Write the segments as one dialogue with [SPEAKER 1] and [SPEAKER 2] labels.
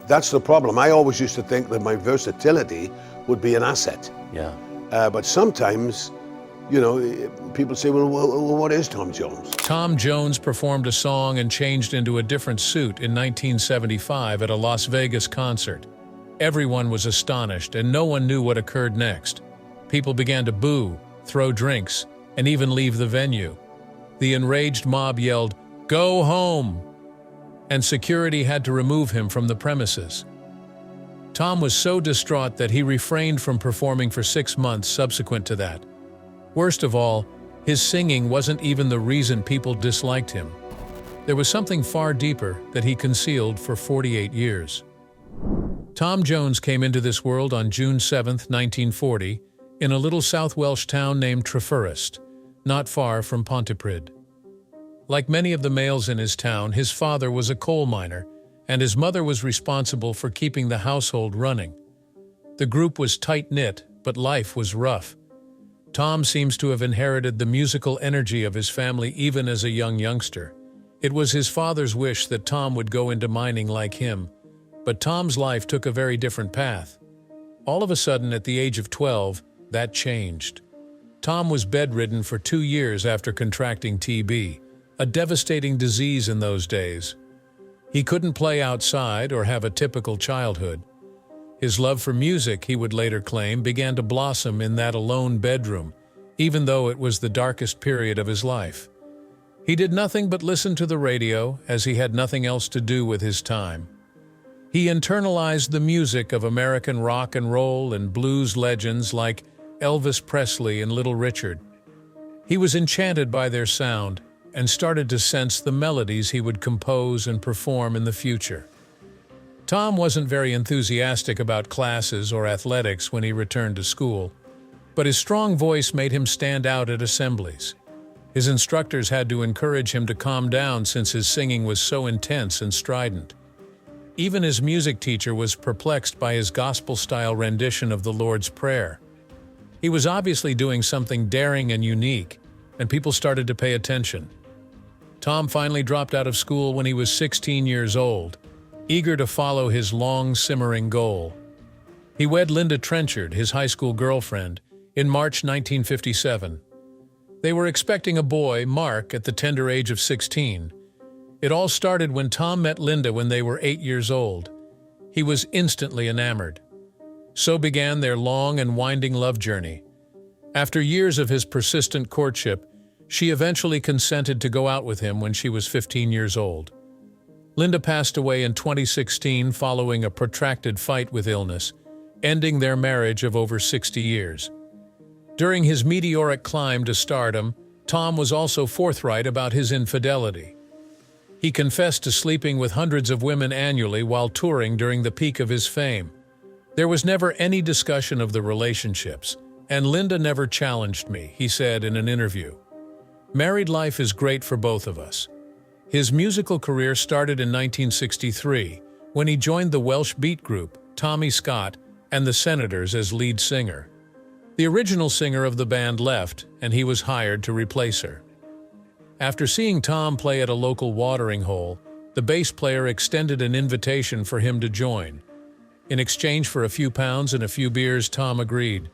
[SPEAKER 1] That's the problem. I always used to think that my versatility would be an asset.
[SPEAKER 2] Yeah.
[SPEAKER 1] But sometimes, you know, people say, well, what is Tom Jones?
[SPEAKER 3] Tom Jones performed a song and changed into a different suit in 1975 at a Las Vegas concert. Everyone was astonished, and no one knew what occurred next. People began to boo, throw drinks, and even leave the venue. The enraged mob yelled, "Go home!" and security had to remove him from the premises. Tom was so distraught that he refrained from performing for 6 months subsequent to that. Worst of all, his singing wasn't even the reason people disliked him. There was something far deeper that he concealed for 48 years. Tom Jones came into this world on June 7, 1940, in a little South Welsh town named Treforest, not far from Pontypridd. Like many of the males in his town, his father was a coal miner, and his mother was responsible for keeping the household running. The group was tight-knit, but life was rough. Tom seems to have inherited the musical energy of his family even as a youngster. It was his father's wish that Tom would go into mining like him, but Tom's life took a very different path. All of a sudden, at the age of 12, that changed. Tom was bedridden for 2 years after contracting TB, a devastating disease in those days. He couldn't play outside or have a typical childhood. His love for music, he would later claim, began to blossom in that alone bedroom, even though it was the darkest period of his life. He did nothing but listen to the radio, as he had nothing else to do with his time. He internalized the music of American rock and roll and blues legends like Elvis Presley and Little Richard. He was enchanted by their sound and started to sense the melodies he would compose and perform in the future. Tom wasn't very enthusiastic about classes or athletics when he returned to school, but his strong voice made him stand out at assemblies. His instructors had to encourage him to calm down since his singing was so intense and strident. Even his music teacher was perplexed by his gospel-style rendition of the Lord's Prayer. He was obviously doing something daring and unique, and people started to pay attention. Tom finally dropped out of school when he was 16 years old, eager to follow his long, simmering goal. He wed Linda Trenchard, his high school girlfriend, in March 1957. They were expecting a boy, Mark, at the tender age of 16. It all started when Tom met Linda when they were 8 years old. He was instantly enamored. So began their long and winding love journey. After years of his persistent courtship, she eventually consented to go out with him when she was 15 years old. Linda passed away in 2016 following a protracted fight with illness, ending their marriage of over 60 years. During his meteoric climb to stardom, Tom was also forthright about his infidelity. He confessed to sleeping with hundreds of women annually while touring during the peak of his fame. There was never any discussion of the relationships, and Linda never challenged me, he said in an interview. Married life is great for both of us. His musical career started in 1963, when he joined the Welsh beat group, Tommy Scott, and the Senators as lead singer. The original singer of the band left, and he was hired to replace her. After seeing Tom play at a local watering hole, the bass player extended an invitation for him to join. In exchange for a few pounds and a few beers, Tom agreed.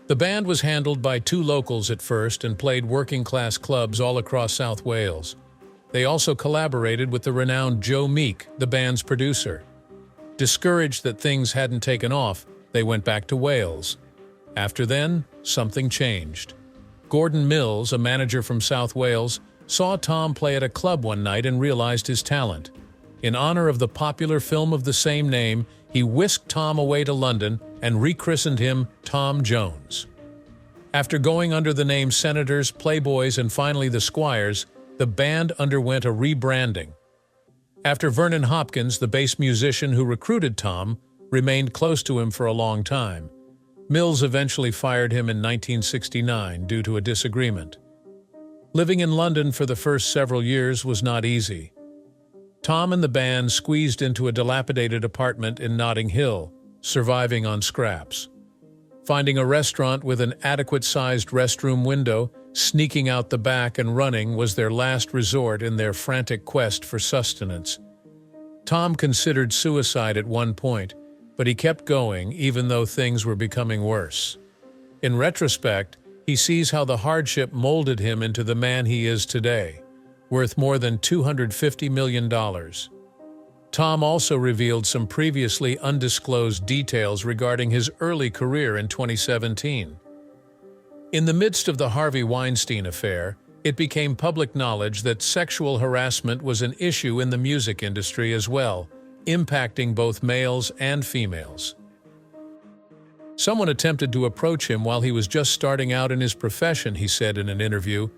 [SPEAKER 3] The band was handled by 2 locals at first and played working-class clubs all across South Wales. They also collaborated with the renowned Joe Meek, the band's producer. Discouraged that things hadn't taken off, they went back to Wales. After then, something changed. Gordon Mills, a manager from South Wales, saw Tom play at a club one night and realized his talent. In honor of the popular film of the same name, he whisked Tom away to London and rechristened him Tom Jones. After going under the name Senators, Playboys, and finally the Squires, the band underwent a rebranding. After Vernon Hopkins, the bass musician who recruited Tom, remained close to him for a long time. Mills eventually fired him in 1969 due to a disagreement. Living in London for the first several years was not easy. Tom and the band squeezed into a dilapidated apartment in Notting Hill, surviving on scraps. Finding a restaurant with an adequate-sized restroom window, sneaking out the back and running was their last resort in their frantic quest for sustenance. Tom considered suicide at one point, but he kept going even though things were becoming worse. In retrospect, he sees how the hardship molded him into the man he is today, worth more than $250 million. Tom also revealed some previously undisclosed details regarding his early career in 2017. In the midst of the Harvey Weinstein affair, it became public knowledge that sexual harassment was an issue in the music industry as well, impacting both males and females. Someone attempted to approach him while he was just starting out in his profession, he said in an interview.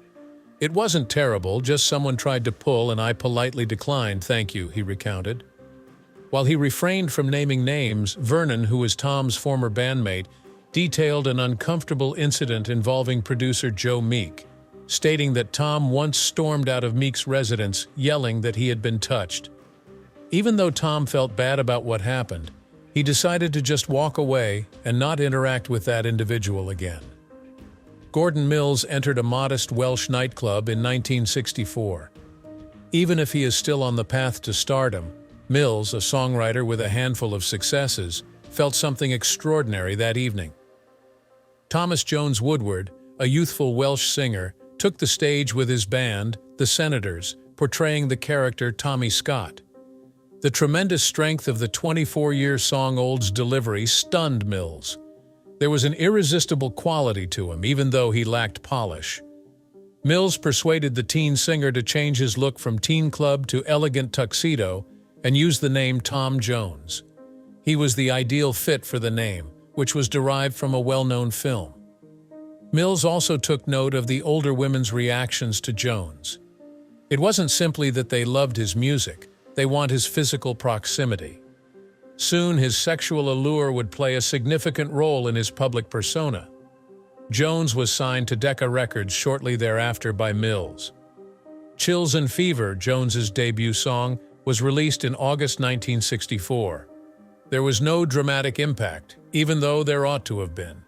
[SPEAKER 3] "It wasn't terrible, just someone tried to pull and I politely declined, thank you," he recounted. While he refrained from naming names, Vernon, who was Tom's former bandmate, detailed an uncomfortable incident involving producer Joe Meek, stating that Tom once stormed out of Meek's residence, yelling that he had been touched. Even though Tom felt bad about what happened, he decided to just walk away and not interact with that individual again. Gordon Mills entered a modest Welsh nightclub in 1964. Even if he is still on the path to stardom, Mills, a songwriter with a handful of successes, felt something extraordinary that evening. Thomas Jones Woodward, a youthful Welsh singer, took the stage with his band, the Senators, portraying the character Tommy Scott. The tremendous strength of the 24-year-song-old's delivery stunned Mills. There was an irresistible quality to him, even though he lacked polish. Mills persuaded the teen singer to change his look from teen club to elegant tuxedo and use the name Tom Jones. He was the ideal fit for the name, which was derived from a well-known film. Mills also took note of the older women's reactions to Jones. It wasn't simply that they loved his music, they want his physical proximity. Soon, his sexual allure would play a significant role in his public persona. Jones was signed to Decca Records shortly thereafter by Mills. Chills and Fever, Jones's debut song, was released in August 1964. There was no dramatic impact, even though there ought to have been.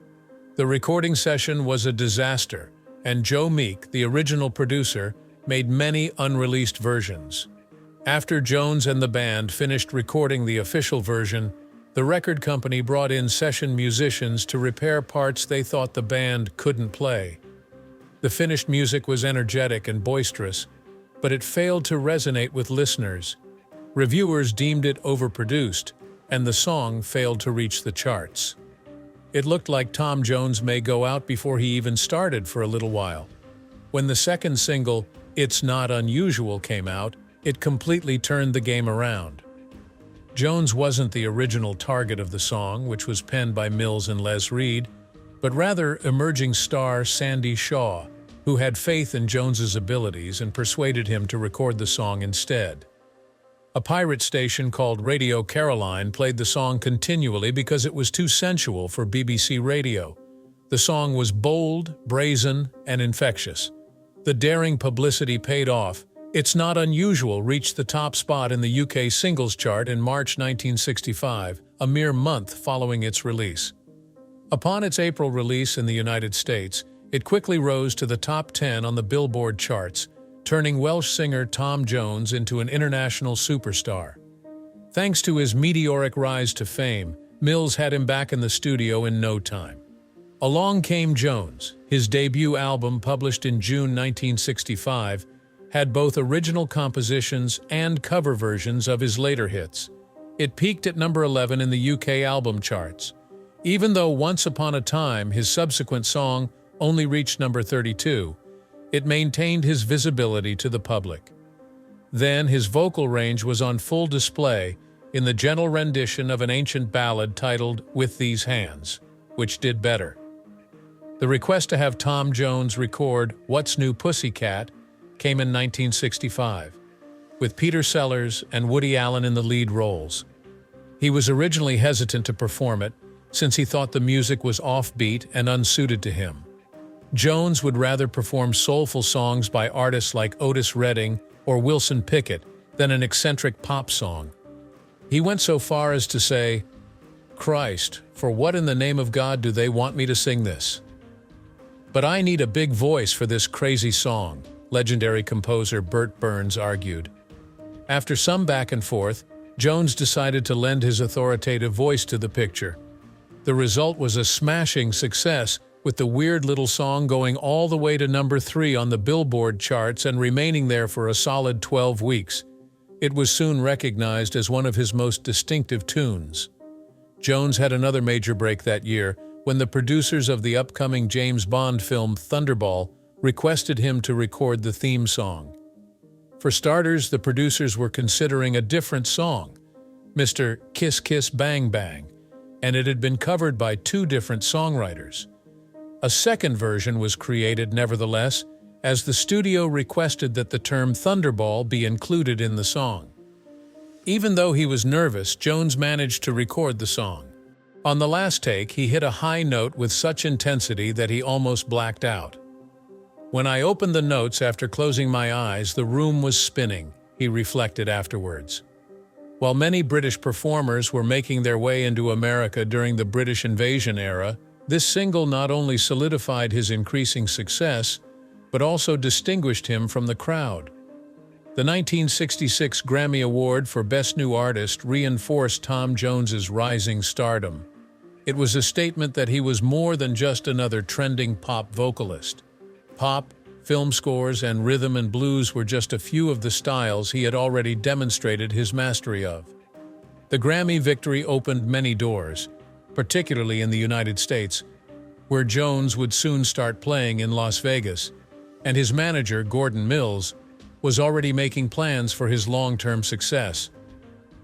[SPEAKER 3] The recording session was a disaster, and Joe Meek, the original producer, made many unreleased versions. After Jones and the band finished recording the official version, the record company brought in session musicians to repair parts they thought the band couldn't play. The finished music was energetic and boisterous, but it failed to resonate with listeners. Reviewers deemed it overproduced, and the song failed to reach the charts. It looked like Tom Jones may go out before he even started for a little while. When the second single, It's Not Unusual, came out, it completely turned the game around. Jones wasn't the original target of the song, which was penned by Mills and Les Reed, but rather emerging star Sandy Shaw, who had faith in Jones's abilities and persuaded him to record the song instead. A pirate station called Radio Caroline played the song continually because it was too sensual for BBC Radio. The song was bold, brazen, and infectious. The daring publicity paid off. It's Not Unusual reached the top spot in the UK singles chart in March 1965, a mere month following its release. Upon its April release in the United States, it quickly rose to the top 10 on the Billboard charts, turning Welsh singer Tom Jones into an international superstar. Thanks to his meteoric rise to fame, Mills had him back in the studio in no time. Along Came Jones, his debut album published in June 1965, had both original compositions and cover versions of his later hits. It peaked at number 11 in the UK album charts, even though Once Upon a Time, his subsequent song, only reached number 32. It maintained his visibility to the public. Then his vocal range was on full display in the gentle rendition of an ancient ballad titled With These Hands, which did better. The request to have Tom Jones record What's New Pussycat came in 1965, with Peter Sellers and Woody Allen in the lead roles. He was originally hesitant to perform it, since he thought the music was offbeat and unsuited to him. Jones would rather perform soulful songs by artists like Otis Redding or Wilson Pickett than an eccentric pop song. He went so far as to say, "Christ, for what in the name of God do they want me to sing this? But I need a big voice for this crazy song," legendary composer Bert Burns argued. After some back and forth, Jones decided to lend his authoritative voice to the picture. The result was a smashing success, with the weird little song going all the way to number 3 on the Billboard charts and remaining there for a solid 12 weeks. It was soon recognized as one of his most distinctive tunes. Jones had another major break that year when the producers of the upcoming James Bond film Thunderball requested him to record the theme song. For starters, the producers were considering a different song, Mr. Kiss Kiss Bang Bang, and it had been covered by 2 different songwriters. A second version was created nevertheless, as the studio requested that the term Thunderball be included in the song. Even though he was nervous, Jones managed to record the song. On the last take, he hit a high note with such intensity that he almost blacked out. "When I opened the notes after closing my eyes, the room was spinning," he reflected afterwards. While many British performers were making their way into America during the British invasion era, this single not only solidified his increasing success, but also distinguished him from the crowd. The 1966 Grammy Award for Best New Artist reinforced Tom Jones's rising stardom. It was a statement that he was more than just another trending pop vocalist. Pop, film scores, and rhythm and blues were just a few of the styles he had already demonstrated his mastery of. The Grammy victory opened many doors, particularly in the United States, where Jones would soon start playing in Las Vegas, and his manager, Gordon Mills, was already making plans for his long-term success.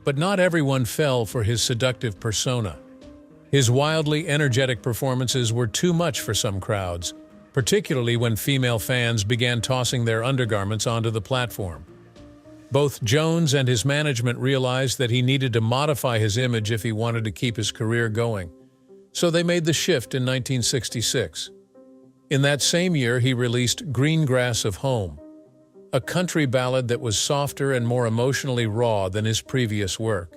[SPEAKER 3] But not everyone fell for his seductive persona. His wildly energetic performances were too much for some crowds, particularly when female fans began tossing their undergarments onto the platform. Both Jones and his management realized that he needed to modify his image if he wanted to keep his career going, so they made the shift in 1966. In that same year, he released Green Grass of Home, a country ballad that was softer and more emotionally raw than his previous work.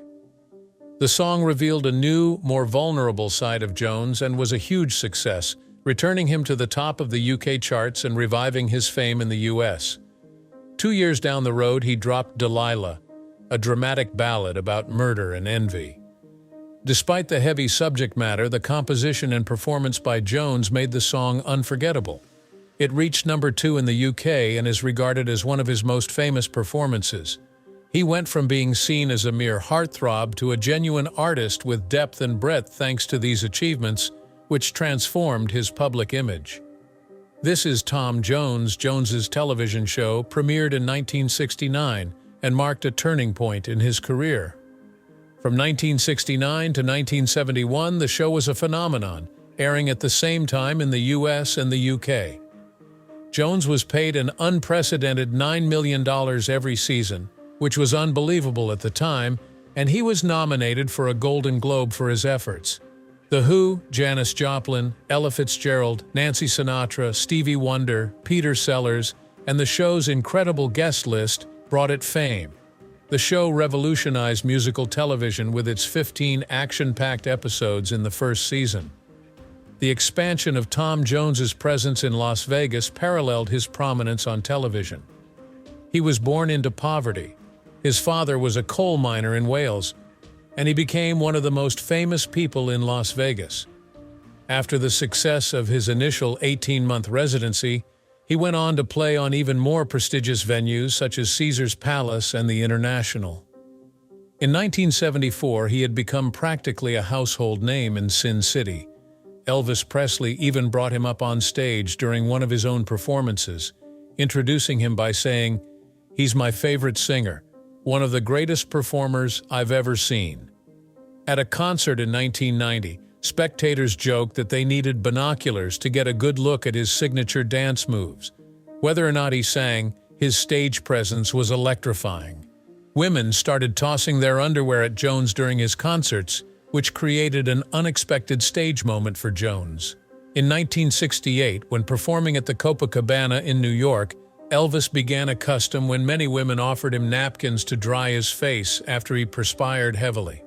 [SPEAKER 3] The song revealed a new, more vulnerable side of Jones and was a huge success, returning him to the top of the UK charts and reviving his fame in the US. 2 years down the road, he dropped Delilah, a dramatic ballad about murder and envy. Despite the heavy subject matter, the composition and performance by Jones made the song unforgettable. It reached number 2 in the UK and is regarded as one of his most famous performances. He went from being seen as a mere heartthrob to a genuine artist with depth and breadth thanks to these achievements, which transformed his public image. This is Tom Jones. Jones's television show premiered in 1969 and marked a turning point in his career. From 1969 to 1971, the show was a phenomenon, airing at the same time in the US and the UK. Jones was paid an unprecedented $9 million every season, which was unbelievable at the time, and he was nominated for a Golden Globe for his efforts. The Who, Janis Joplin, Ella Fitzgerald, Nancy Sinatra, Stevie Wonder, Peter Sellers, and the show's incredible guest list brought it fame. The show revolutionized musical television with its 15 action-packed episodes in the first season. The expansion of Tom Jones's presence in Las Vegas paralleled his prominence on television. He was born into poverty. His father was a coal miner in Wales, and he became one of the most famous people in Las Vegas. After the success of his initial 18-month residency, he went on to play on even more prestigious venues such as Caesars Palace and the International. In 1974, he had become practically a household name in Sin City. Elvis Presley even brought him up on stage during one of his own performances, introducing him by saying, "He's my favorite singer, one of the greatest performers I've ever seen." At a concert in 1990, spectators joked that they needed binoculars to get a good look at his signature dance moves. Whether or not he sang, his stage presence was electrifying. Women started tossing their underwear at Jones during his concerts, which created an unexpected stage moment for Jones. In 1968, when performing at the Copacabana in New York, Elvis began a custom when many women offered him napkins to dry his face after he perspired heavily.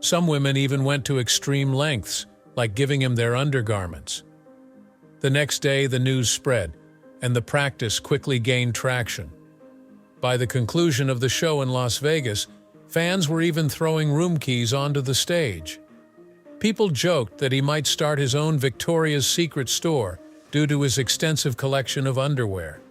[SPEAKER 3] Some women even went to extreme lengths, like giving him their undergarments. The next day, the news spread, and the practice quickly gained traction. By the conclusion of the show in Las Vegas, Fans were even throwing room keys onto the stage. People joked that he might start his own Victoria's Secret store due to his extensive collection of underwear.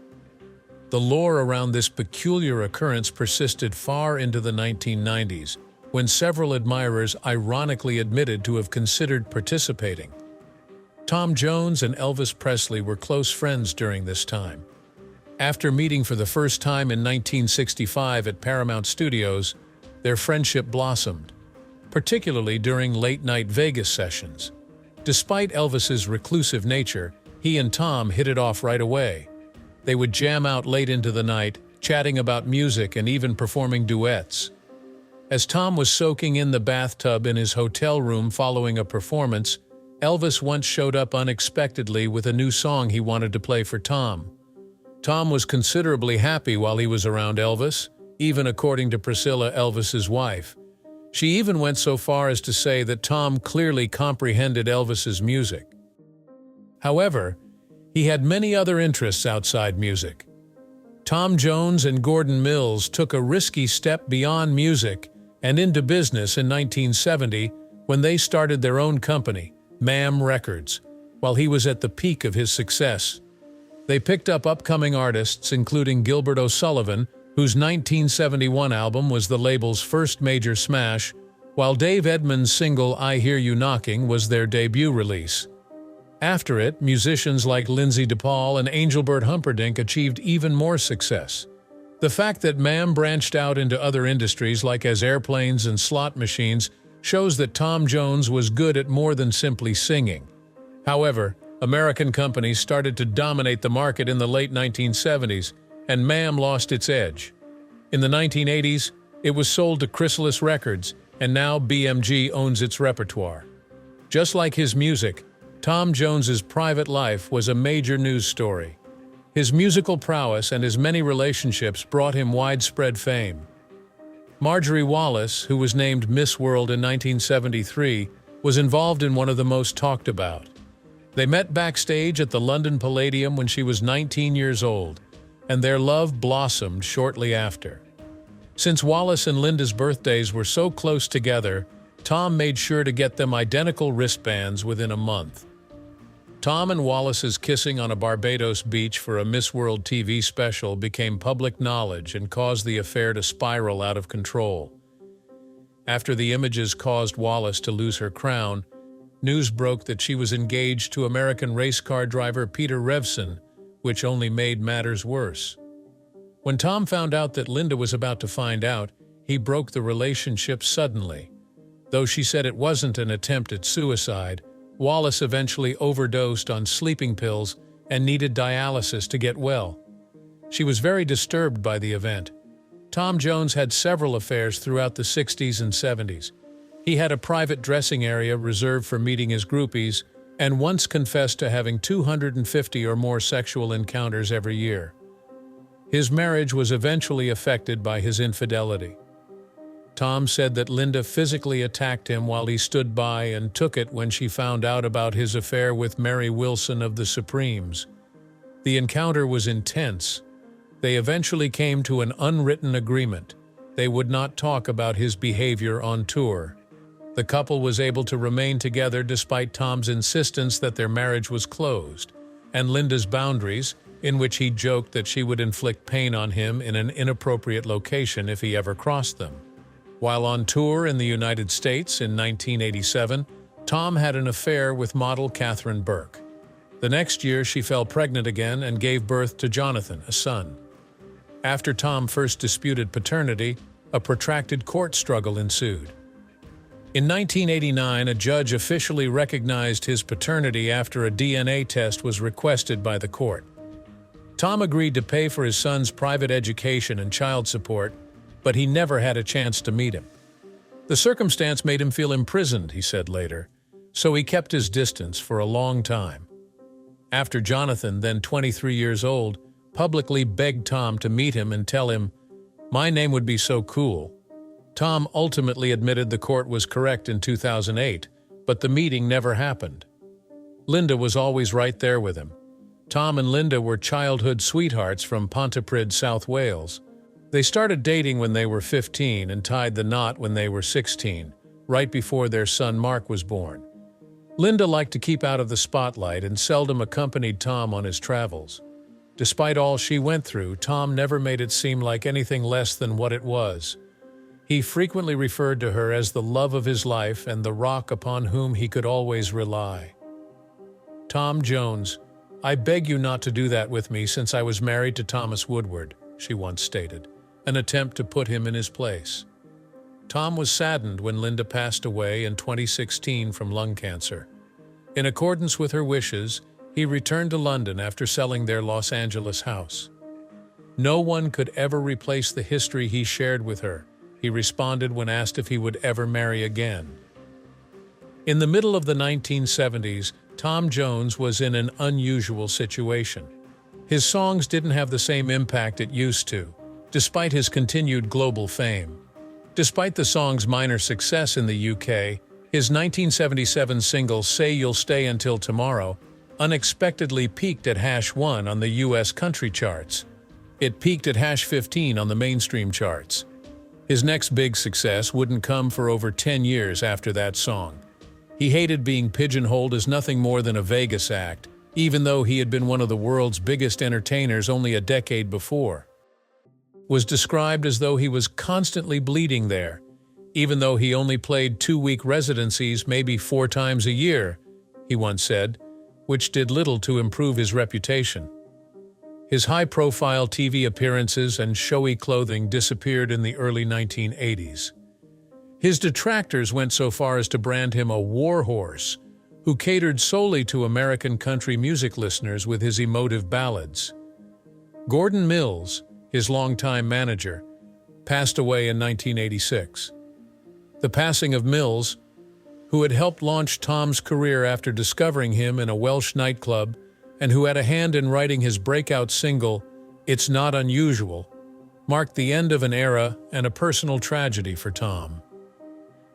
[SPEAKER 3] The lore around this peculiar occurrence persisted far into the 1990s, when several admirers ironically admitted to have considered participating. Tom Jones and Elvis Presley were close friends during this time. After meeting for the first time in 1965 at Paramount Studios, their friendship blossomed, particularly during late-night Vegas sessions. Despite Elvis's reclusive nature, he and Tom hit it off right away. They would jam out late into the night, chatting about music and even performing duets. As Tom was soaking in the bathtub in his hotel room following a performance, Elvis once showed up unexpectedly with a new song he wanted to play for Tom. Tom was considerably happy while he was around Elvis, even according to Priscilla, Elvis's wife. She even went so far as to say that Tom clearly comprehended Elvis's music. However, he had many other interests outside music. Tom Jones and Gordon Mills took a risky step beyond music and into business in 1970 when they started their own company, Mam Records, while he was at the peak of his success. They picked up upcoming artists including Gilbert O'Sullivan, whose 1971 album was the label's first major smash, while Dave Edmunds' single I Hear You Knocking was their debut release. After it, musicians like Lindsay DePaul and Engelbert Humperdinck achieved even more success. The fact that Mam branched out into other industries like as airplanes and slot machines shows that Tom Jones was good at more than simply singing. However, American companies started to dominate the market in the late 1970s, and Mam lost its edge. In the 1980s, it was sold to Chrysalis Records, and now BMG owns its repertoire. Just like his music, Tom Jones's private life was a major news story. His musical prowess and his many relationships brought him widespread fame. Marjorie Wallace, who was named Miss World in 1973, was involved in one of the most talked about. They met backstage at the London Palladium when she was 19 years old, and their love blossomed shortly after. Since Wallace and Linda's birthdays were so close together, Tom made sure to get them identical wristbands within a month. Tom and Wallace's kissing on a Barbados beach for a Miss World TV special became public knowledge and caused the affair to spiral out of control. After the images caused Wallace to lose her crown, news broke that she was engaged to American race car driver Peter Revson, which only made matters worse. When Tom found out that Linda was about to find out, he broke the relationship suddenly. Though she said it wasn't an attempt at suicide, Wallace eventually overdosed on sleeping pills and needed dialysis to get well. She was very disturbed by the event. Tom Jones had several affairs throughout the 60s and 70s. He had a private dressing area reserved for meeting his groupies and once confessed to having 250 or more sexual encounters every year. His marriage was eventually affected by his infidelity. Tom said that Linda physically attacked him while he stood by and took it when she found out about his affair with Mary Wilson of the Supremes. The encounter was intense. They eventually came to an unwritten agreement. They would not talk about his behavior on tour. The couple was able to remain together despite Tom's insistence that their marriage was closed, and Linda's boundaries, in which he joked that she would inflict pain on him in an inappropriate location if he ever crossed them. While on tour in the United States in 1987, Tom had an affair with model Catherine Burke. The next year, she fell pregnant again and gave birth to Jonathan, a son. After Tom first disputed paternity, a protracted court struggle ensued. In 1989, a judge officially recognized his paternity after a DNA test was requested by the court. Tom agreed to pay for his son's private education and child support, but he never had a chance to meet him. The circumstance made him feel imprisoned, he said later, so he kept his distance for a long time. After Jonathan, then 23 years old, publicly begged Tom to meet him and tell him, "My name would be so cool." Tom ultimately admitted the court was correct in 2008, but the meeting never happened. Linda was always right there with him. Tom and Linda were childhood sweethearts from Pontypridd, South Wales. They started dating when they were 15 and tied the knot when they were 16, right before their son Mark was born. Linda liked to keep out of the spotlight and seldom accompanied Tom on his travels. Despite all she went through, Tom never made it seem like anything less than what it was. He frequently referred to her as the love of his life and the rock upon whom he could always rely. "Tom Jones, I beg you not to do that with me since I was married to Thomas Woodward," she once stated, an attempt to put him in his place. Tom was saddened when Linda passed away in 2016 from lung cancer. In accordance with her wishes, he returned to London after selling their Los Angeles house. "No one could ever replace the history he shared with her," he responded when asked if he would ever marry again. In the middle of the 1970s, Tom Jones was in an unusual situation. His songs didn't have the same impact it used to, despite his continued global fame. Despite the song's minor success in the UK, his 1977 single "Say You'll Stay Until Tomorrow" unexpectedly peaked at #1 on the US country charts. It peaked at #15 on the mainstream charts. His next big success wouldn't come for over 10 years after that song. He hated being pigeonholed as nothing more than a Vegas act, even though he had been one of the world's biggest entertainers only a decade before. Was described as though he was constantly bleeding there, even though he only played 2-week residencies maybe 4 times a year, he once said, which did little to improve his reputation. His high-profile TV appearances and showy clothing disappeared in the early 1980s. His detractors went so far as to brand him a warhorse, who catered solely to American country music listeners with his emotive ballads. Gordon Mills, his longtime manager, passed away in 1986. The passing of Mills, who had helped launch Tom's career after discovering him in a Welsh nightclub and who had a hand in writing his breakout single, "It's Not Unusual," marked the end of an era and a personal tragedy for Tom.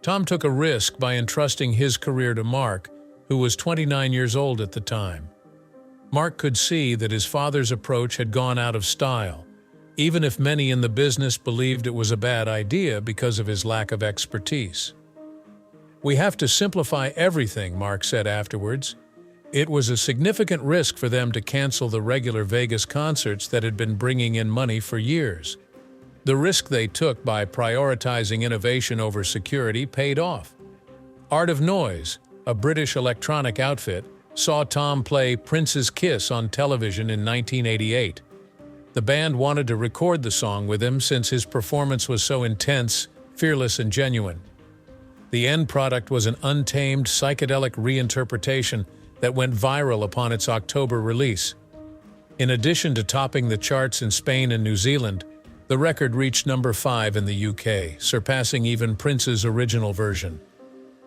[SPEAKER 3] Tom took a risk by entrusting his career to Mark, who was 29 years old at the time. Mark could see that his father's approach had gone out of style, even if many in the business believed it was a bad idea because of his lack of expertise. "We have to simplify everything," Mark said afterwards. It was a significant risk for them to cancel the regular Vegas concerts that had been bringing in money for years. The risk they took by prioritizing innovation over security paid off. Art of Noise, a British electronic outfit, saw Tom play Prince's Kiss on television in 1988. The band wanted to record the song with him since his performance was so intense, fearless, and genuine. The end product was an untamed, psychedelic reinterpretation that went viral upon its October release. In addition to topping the charts in Spain and New Zealand, the record reached number 5 in the UK, surpassing even Prince's original version.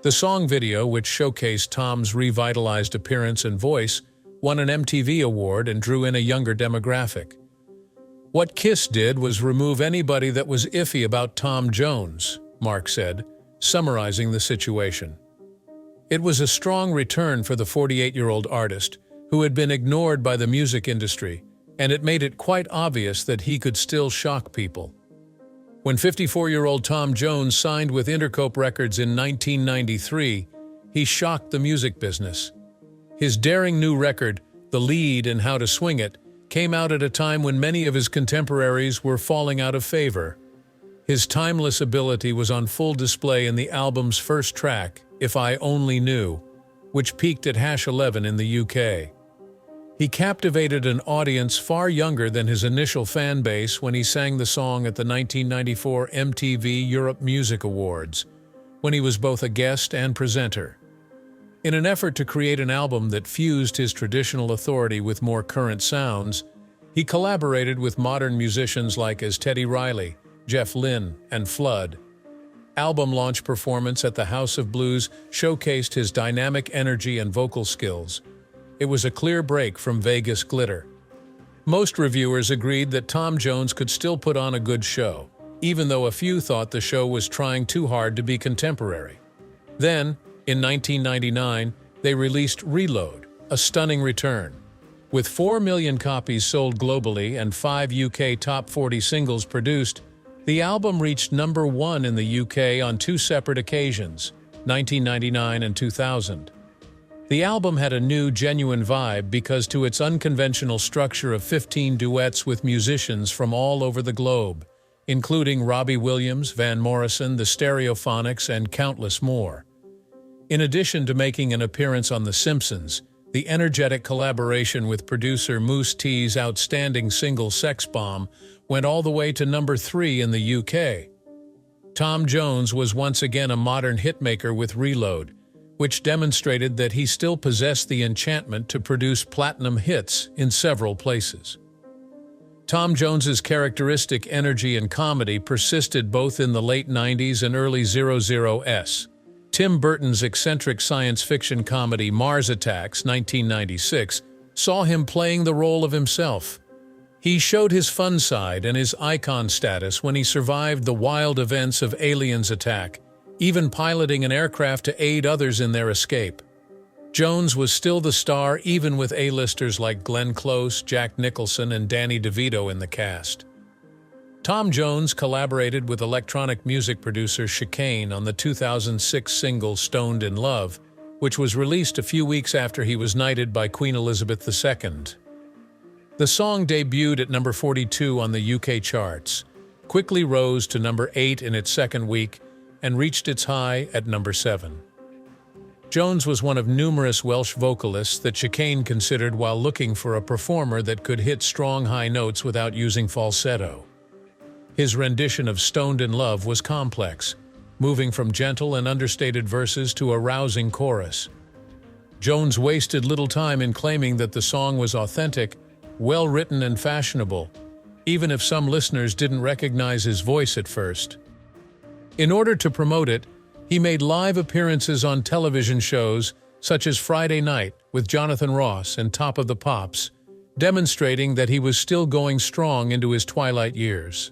[SPEAKER 3] The song video, which showcased Tom's revitalized appearance and voice, won an MTV award and drew in a younger demographic. "What Kiss did was remove anybody that was iffy about Tom Jones," Mark said, summarizing the situation. It was a strong return for the 48-year-old artist, who had been ignored by the music industry, and it made it quite obvious that he could still shock people. When 54-year-old Tom Jones signed with Intercope Records in 1993, he shocked the music business. His daring new record, The Lead and How to Swing It, came out at a time when many of his contemporaries were falling out of favor. His timeless ability was on full display in the album's first track, If I Only Knew, which peaked at #11 in the UK. He captivated an audience far younger than his initial fan base when he sang the song at the 1994 MTV Europe Music Awards, when he was both a guest and presenter. In an effort to create an album that fused his traditional authority with more current sounds, he collaborated with modern musicians like Teddy Riley, Jeff Lynne, and Flood. Album launch performance at the House of Blues showcased his dynamic energy and vocal skills. It was a clear break from Vegas glitter. Most reviewers agreed that Tom Jones could still put on a good show, even though a few thought the show was trying too hard to be contemporary. Then, in 1999, they released Reload, a stunning return. With 4 million copies sold globally and 5 UK top 40 singles produced, the album reached #1 in the UK on 2 separate occasions, 1999 and 2000. The album had a new, genuine vibe because to its unconventional structure of 15 duets with musicians from all over the globe, including Robbie Williams, Van Morrison, the Stereophonics, and countless more. In addition to making an appearance on The Simpsons, the energetic collaboration with producer Mousse T's outstanding single Sex Bomb went all the way to #3 in the UK. Tom Jones was once again a modern hitmaker with Reload, which demonstrated that he still possessed the enchantment to produce platinum hits in several places. Tom Jones's characteristic energy and comedy persisted both in the late 90s and early 00s. Tim Burton's eccentric science fiction comedy Mars Attacks, 1996, saw him playing the role of himself. He showed his fun side and his icon status when he survived the wild events of Aliens' attack, even piloting an aircraft to aid others in their escape. Jones was still the star even with A-listers like Glenn Close, Jack Nicholson, and Danny DeVito in the cast. Tom Jones collaborated with electronic music producer Chicane on the 2006 single Stoned in Love, which was released a few weeks after he was knighted by Queen Elizabeth II. The song debuted at #42 on the UK charts, quickly rose to #8 in its second week, and reached its high at #7. Jones was one of numerous Welsh vocalists that Chicane considered while looking for a performer that could hit strong high notes without using falsetto. His rendition of Stoned in Love was complex, moving from gentle and understated verses to a rousing chorus. Jones wasted little time in claiming that the song was authentic, well-written and fashionable, even if some listeners didn't recognize his voice at first. In order to promote it, he made live appearances on television shows such as Friday Night with Jonathan Ross and Top of the Pops, demonstrating that he was still going strong into his twilight years.